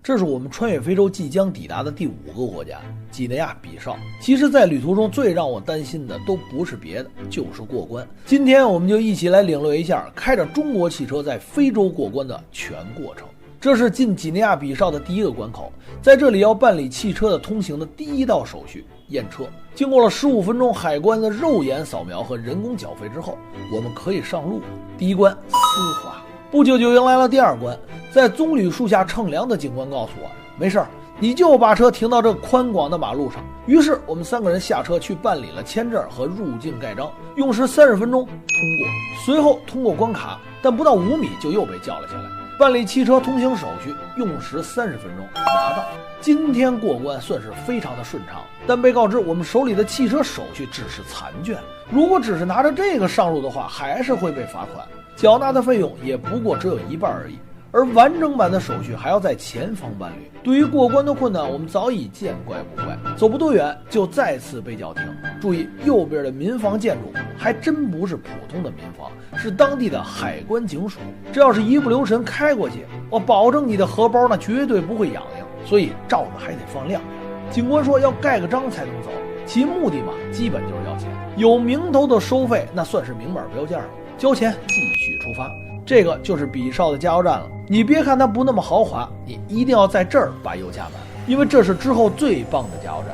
这是我们穿越非洲即将抵达的第5个国家——几内亚比绍。其实，在旅途中最让我担心的都不是别的，就是过关。今天我们就一起来领略一下开着中国汽车在非洲过关的全过程。这是进几内亚比绍的第1个关口，在这里要办理汽车的通行的第1道手续——验车。经过了15分钟海关的肉眼扫描和人工缴费之后，我们可以上路。第1关丝滑，不久就迎来了第2关。在棕榈树下乘凉的警官告诉我，没事儿，你就把车停到这宽广的马路上。于是我们3个人下车去办理了签证和入境盖章，用时30分钟通过。随后通过关卡，但不到5米就又被叫了下来，办理汽车通行手续，用时30分钟拿到。今天过关算是非常的顺畅，但被告知我们手里的汽车手续只是残卷，如果只是拿着这个上路的话，还是会被罚款，缴纳的费用也不过只有1半而已。而完整版的手续还要在前方办理。对于过关的困难，我们早已见怪不怪，走不多远就再次被叫停。注意右边的民房建筑还真不是普通的民房，是当地的海关警署。这要是一不留神开过去，我保证你的荷包那绝对不会痒痒，所以罩子还得放亮亮。警官说要盖个章才能走，其目的嘛，基本就是要钱，有名头的收费那算是明码标价了，交钱继续出发。这个就是比绍的加油站了，你别看它不那么豪华，你一定要在这儿把油加满，因为这是之后最棒的加油站。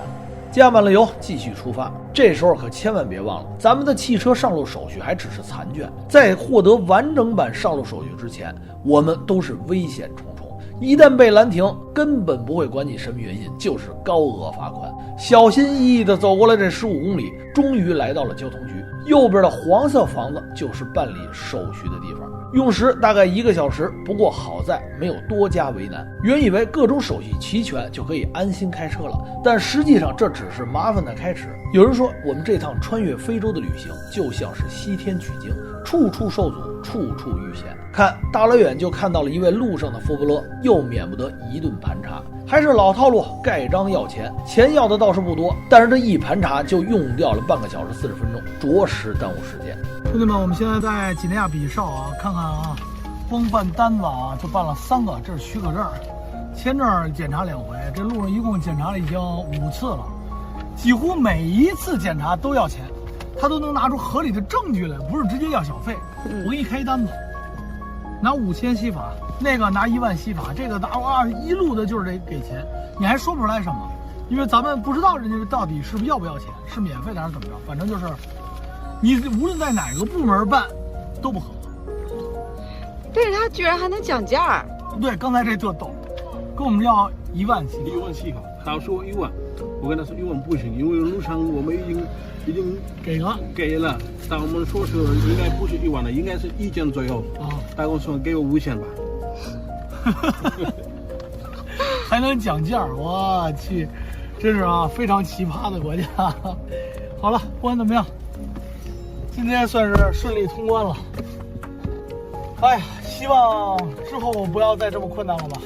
加满了油继续出发，这时候可千万别忘了，咱们的汽车上路手续还只是残卷，在获得完整版上路手续之前，我们都是危险重重，一旦被拦停，根本不会管你什么原因，就是高额罚款。小心翼翼地走过了这15公里，终于来到了交通局。右边的黄色房子就是办理手续的地方，用时大概1个小时，不过好在没有多加为难。原以为各种手续齐全就可以安心开车了，但实际上这只是麻烦的开始。有人说我们这趟穿越非洲的旅行就像是西天取经，处处受阻，处处遇险。看大老远就看到了一位路上的福布勒，又免不得一顿盘查。还是老套路，盖章要钱，钱要的倒是不多，但是这一盘查就用掉了半个小时40分钟，着实耽误时间。兄弟们，我们现在在几内亚比绍啊，看看啊，光办单子啊就办了3个，这是许可证，签证检查2回，这路上一共检查了已经5次了，几乎每一次检查都要钱，他都能拿出合理的证据来，不是直接要小费。我给你开一单子，拿5000西法，那个拿1万西法，这个拿一路的就是得给钱，你还说不出来什么，因为咱们不知道人家到底是不是要不要钱，是免费的还是怎么着，反正就是你无论在哪个部门办都不合格。但是他居然还能讲价。对，刚才这特逗，跟我们要1万西法，1万西法，他说1万，我跟他说1万不行，因为路上我们已经给了，但我们说是应该不是1万的，应该是1000左右啊。他跟我说给我5000吧，还能讲价，我去，真是啊，非常奇葩的国家。好了，不管怎么样，今天算是顺利通关了。哎呀，希望之后不要再这么困难了吧。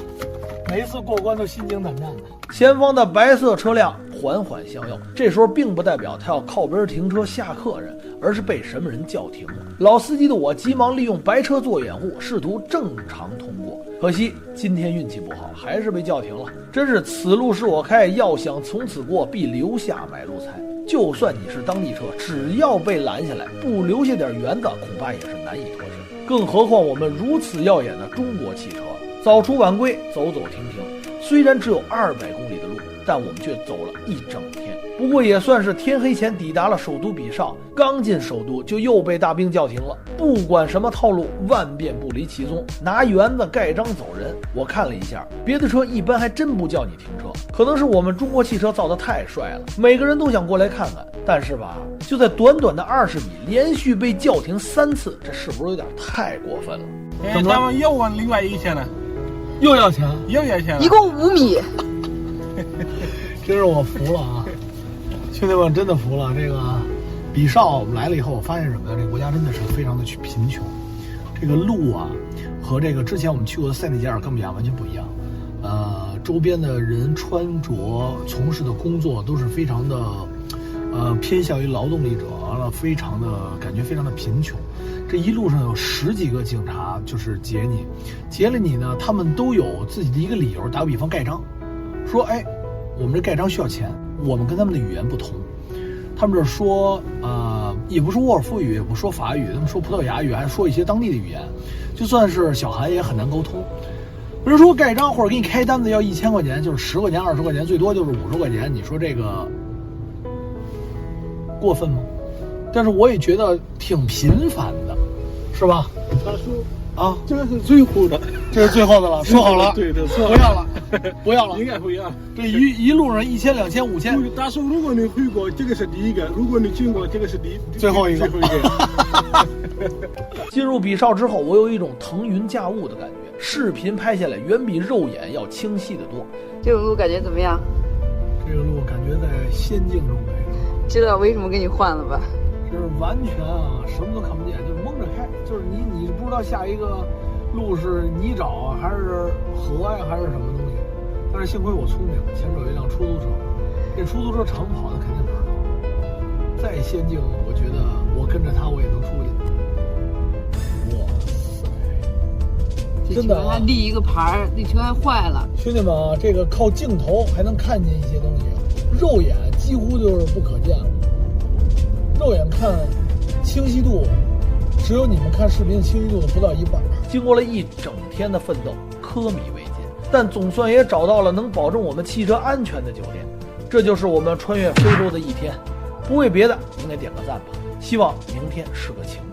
每一次过关都心惊胆战的。前方的白色车辆缓缓向右，这时候并不代表他要靠边停车吓客人，而是被什么人叫停了。老司机的我急忙利用白车做掩护，试图正常通过。可惜今天运气不好，还是被叫停了。真是此路是我开，要想从此过，必留下买路财。就算你是当地车，只要被拦下来，不留下点原则，恐怕也是难以脱身。更何况我们如此耀眼的中国汽车，早出晚归，走走停停，虽然只有200公里的路，但我们却走了一整天。不过也算是天黑前抵达了首都比绍，刚进首都就又被大兵叫停了。不管什么套路，万变不离其宗，拿园子盖章走人。我看了一下，别的车一般还真不叫你停车，可能是我们中国汽车造得太帅了，每个人都想过来看看。但是吧，就在短短的20米，连续被叫停3次，这是不是有点太过分了？怎么他们又问另外1000了？又要钱？又要钱了？一共5米。真是我服了啊！兄弟们，真的服了。这个比绍我们来了以后，我发现什么呢？这个国家真的是非常的贫穷。这个路啊，和这个之前我们去过的塞内加尔、冈比亚完全不一样。周边的人穿着、从事的工作都是非常的，偏向于劳动力者，完了感觉非常的贫穷。这一路上有10几个警察就是劫你，劫了你呢，他们都有自己的一个理由。打个比方，盖章，说哎，我们这盖章需要钱，我们跟他们的语言不同，他们这说也不说沃尔夫语，也不说法语，他们说葡萄牙语，还说一些当地的语言，就算是小韩也很难沟通。比如说盖章或者给你开单子要1000块钱，就是10块钱、20块钱，最多就是50块钱，你说这个过分吗？但是我也觉得挺频繁的，是吧？他说啊，这个是最后的，这是最后的了，说好了，对的，不要了，不要了，应该不要。这一路上1000、2000、5000。他说如果你回国，这个是第一个；如果你经过，这个是最后一个。进入比绍之后，我有一种腾云驾雾的感觉，视频拍下来远比肉眼要清晰得多。这个路感觉怎么样？这个路感觉在仙境中来着。知道为什么给你换了吧？就是完全什么都看不见，就是蒙着开，就是你不知道下一个路是泥沼啊，还是河呀，还是什么东西。但是幸亏我聪明，前面有一辆出租车，这出租车长跑的肯定哪儿都。再仙境，我觉得我跟着他我也能出去。哇塞，真的还立一个牌儿，那车还坏了。兄弟们啊，这个靠镜头还能看见一些东西，肉眼几乎就是不可见了。肉眼看清晰度，只有你们看视频清晰度的不到1半。经过了一整天的奋斗，科米未尽，但总算也找到了能保证我们汽车安全的酒店。这就是我们穿越非洲的一天。不为别的，应该点个赞吧。希望明天是个晴天。